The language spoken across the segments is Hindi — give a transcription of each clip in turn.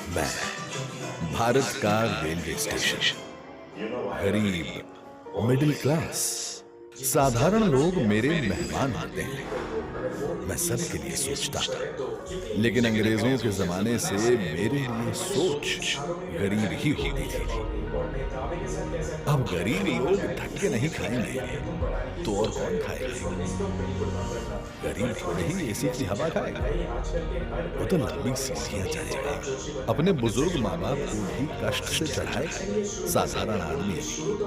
मैं भारत का रेलवे स्टेशन, गरीब, मिडिल क्लास, साधारण लोग मेरे मेहमान होते हैं। मैं सबके लिए सोचता था, लेकिन अंग्रेजों के जमाने से मेरे लिए सोच गरीब ही होती थी। अब गरीब लोग धक्के नहीं खाएंगे तो और कौन खाएगा? गरीब थोड़े ही एसी की हवा खाएगा, वो तो लंबी सीढ़ियां चढ़ेगा, अपने बुजुर्ग माँ बाप को भी कष्ट से चढ़ाएगा। साधारण आदमी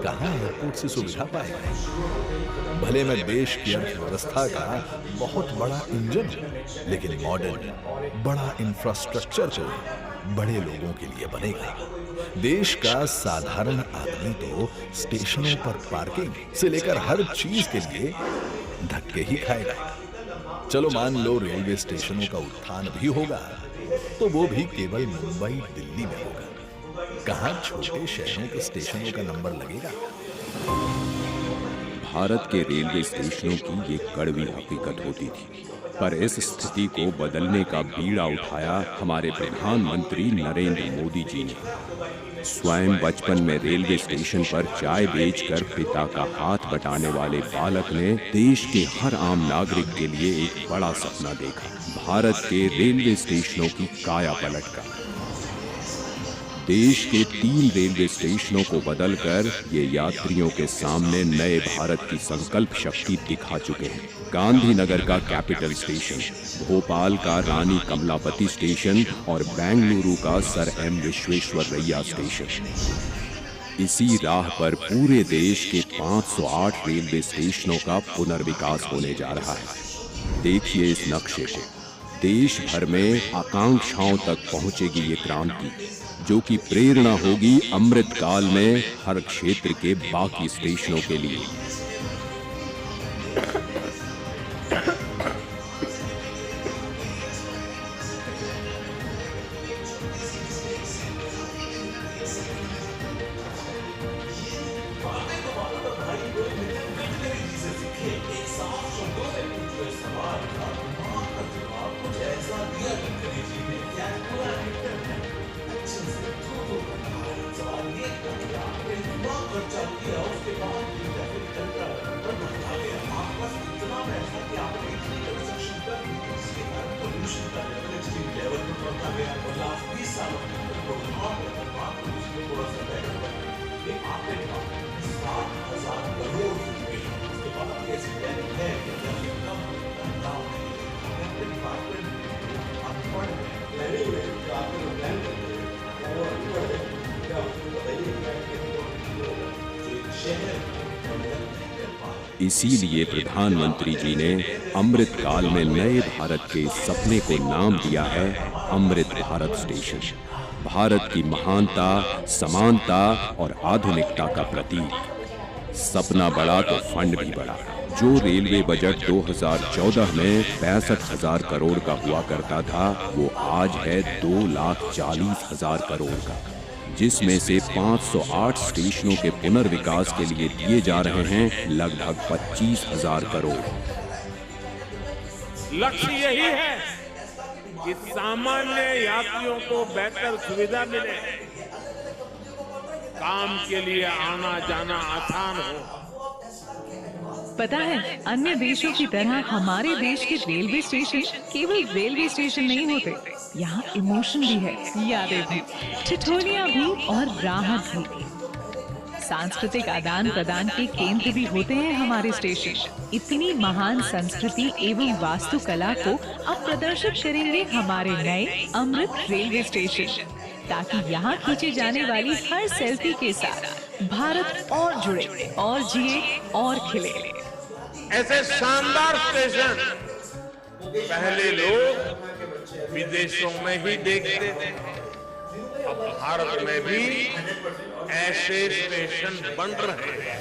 कहाँ एयरपोर्ट से सुविधा पाएगा? भले मैं देश की अर्थव्यवस्था का बहुत बड़ा इंजन हूं, लेकिन मॉडर्न बड़ा इंफ्रास्ट्रक्चर तो बड़े लोगों के लिए बनेगा। देश का साधारण आदमी तो स्टेशनों पर पार्किंग से लेकर हर चीज के लिए धक्के ही खाएगा। चलो मान लो रेलवे स्टेशनों का उत्थान भी होगा, तो वो भी केवल मुंबई दिल्ली में होगा। कहां छोटे शहरों के स्टेशनों का नंबर लगेगा? भारत के रेलवे स्टेशनों की ये कड़वी हकीकत होती थी, पर इस स्थिति को बदलने का बीड़ा उठाया हमारे प्रधानमंत्री नरेंद्र मोदी जी ने। स्वयं बचपन में रेलवे स्टेशन पर चाय बेचकर पिता का हाथ बटाने वाले बालक ने देश के हर आम नागरिक के लिए एक बड़ा सपना देखा, भारत के रेलवे स्टेशनों की काया पलट का। देश के 3 रेलवे स्टेशनों को बदलकर ये यात्रियों के सामने नए भारत की संकल्प शक्ति दिखा चुके हैं। गांधीनगर का कैपिटल स्टेशन, भोपाल का रानी कमलापति स्टेशन और बेंगलुरु का सर एम विश्वेश्वरैया स्टेशन। इसी राह पर पूरे देश के 508 रेलवे स्टेशनों का पुनर्विकास होने जा रहा है। देखिए इस नक्शे को, देश भर में आकांक्षाओं तक पहुंचेगी ये क्रांति, जो कि प्रेरणा होगी अमृत काल में हर क्षेत्र के बाकी स्टेशनों के लिए। इसीलिए प्रधानमंत्री जी ने अमृत काल में नए भारत के सपने को नाम दिया है अमृत भारत स्टेशन। भारत की महानता, समानता और आधुनिकता का प्रतीक। सपना बड़ा तो फंड भी बड़ा। जो रेलवे बजट 2014 में 65,000 करोड़ का हुआ करता था, वो आज है 2,40,000 करोड़ का, जिसमें से 508 स्टेशनों के पुनर्विकास के लिए दिए जा रहे हैं लगभग 25,000 करोड़। लक्ष्य यही है कि सामान्य यात्रियों को बेहतर सुविधा मिले, काम के लिए आना जाना आसान हो। पता है, अन्य देशों की तरह हमारे देश के रेलवे स्टेशन केवल रेलवे स्टेशन नहीं होते, यहाँ इमोशन भी है, यादें भी, ठिठोलियाँ भी और राहत भी। सांस्कृतिक आदान प्रदान के केंद्र भी होते हैं हमारे स्टेशन। इतनी महान संस्कृति एवं वास्तुकला को अब प्रदर्शित करेंगे हमारे नए अमृत रेलवे स्टेशन, ताकि यहाँ खींची जाने वाली हर सेल्फी के साथ भारत और जुड़े और जिए और खिले। ऐसे शानदार स्टेशन पहले लोग विदेशों में ही देखते थे, अब भारत में भी ऐसे स्टेशन बन रहे हैं।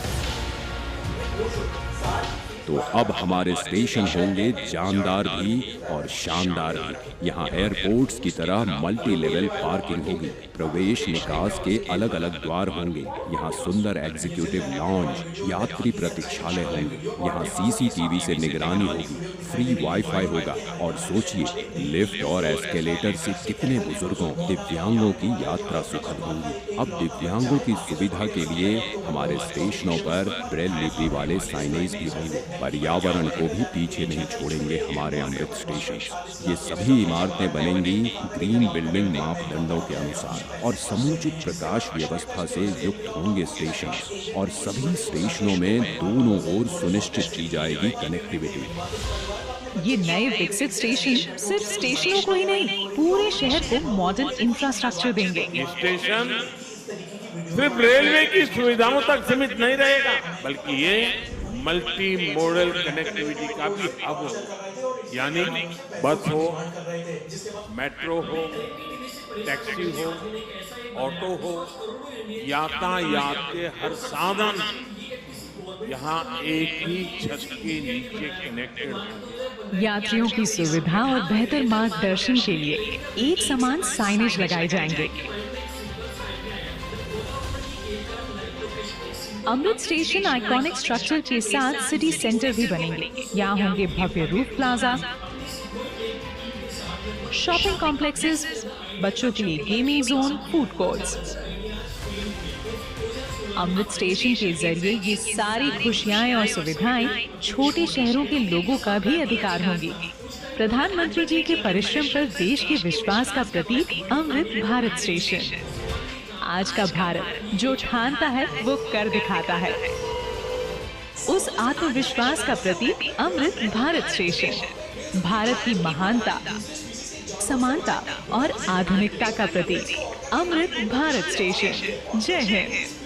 तो अब हमारे स्टेशन होंगे जानदार भी और शानदार भी। यहाँ एयरपोर्ट्स की तरह मल्टी लेवल पार्किंग होगी, प्रवेश निकास के अलग अलग द्वार होंगे। यहाँ सुंदर एग्जीक्यूटिव लॉन्ज, यात्री प्रतीक्षालय होंगे। यहाँ CCTV से निगरानी होगी, फ्री वाईफाई होगा। और सोचिए, लिफ्ट और एस्केलेटर से कितने बुजुर्गों, दिव्यांगों की यात्रा सुखद होगी। अब दिव्यांगों की सुविधा के लिए हमारे स्टेशनों पर ब्रेल लिपि वाले साइनेज भी होंगे। पर्यावरण को भी पीछे नहीं छोड़ेंगे हमारे अमृत स्टेशन। ये सभी इमारतें बनेंगी ग्रीन बिल्डिंग मापदंडों के अनुसार और समुचित प्रकाश व्यवस्था से युक्त होंगे स्टेशन। और सभी स्टेशनों में दोनों ओर सुनिश्चित की जाएगी कनेक्टिविटी। ये नए विकसित स्टेशन सिर्फ स्टेशनों को ही नहीं, पूरे शहर को मॉडर्न इंफ्रास्ट्रक्चर देंगे। ये स्टेशन सिर्फ रेलवे की सुविधाओं तक सीमित नहीं रहेगा, बल्कि ये मल्टी मॉडल कनेक्टिविटी का भी हब हो। यानी बस हो, मेट्रो हो, टैक्सी हो, ऑटो हो, यातायात के हर साधन यहाँ एक ही छत के नीचे कनेक्टेड होंगे। यात्रियों की सुविधा और बेहतर मार्गदर्शन के लिए एक समान साइनेज लगाए जाएंगे। अमृत स्टेशन आइकॉनिक स्ट्रक्चर के साथ सिटी सेंटर भी बनेंगे। यहाँ होंगे भव्य रूफ प्लाजा, शॉपिंग कॉम्प्लेक्सेस, बच्चों के लिए गेमिंग जोन, फूड कोर्ट्स। अमृत स्टेशन के जरिए ये सारी खुशियां और सुविधाएं छोटे शहरों के लोगों का भी अधिकार होंगी। प्रधानमंत्री जी के परिश्रम पर देश के विश्वास का प्रतीक अमृत भारत स्टेशन। आज का भारत जो ठानता है वो कर दिखाता है। उस आत्मविश्वास का प्रतीक अमृत भारत स्टेशन। भारत की महानता, समानता और आधुनिकता का प्रतीक अमृत भारत स्टेशन। जय हिंद।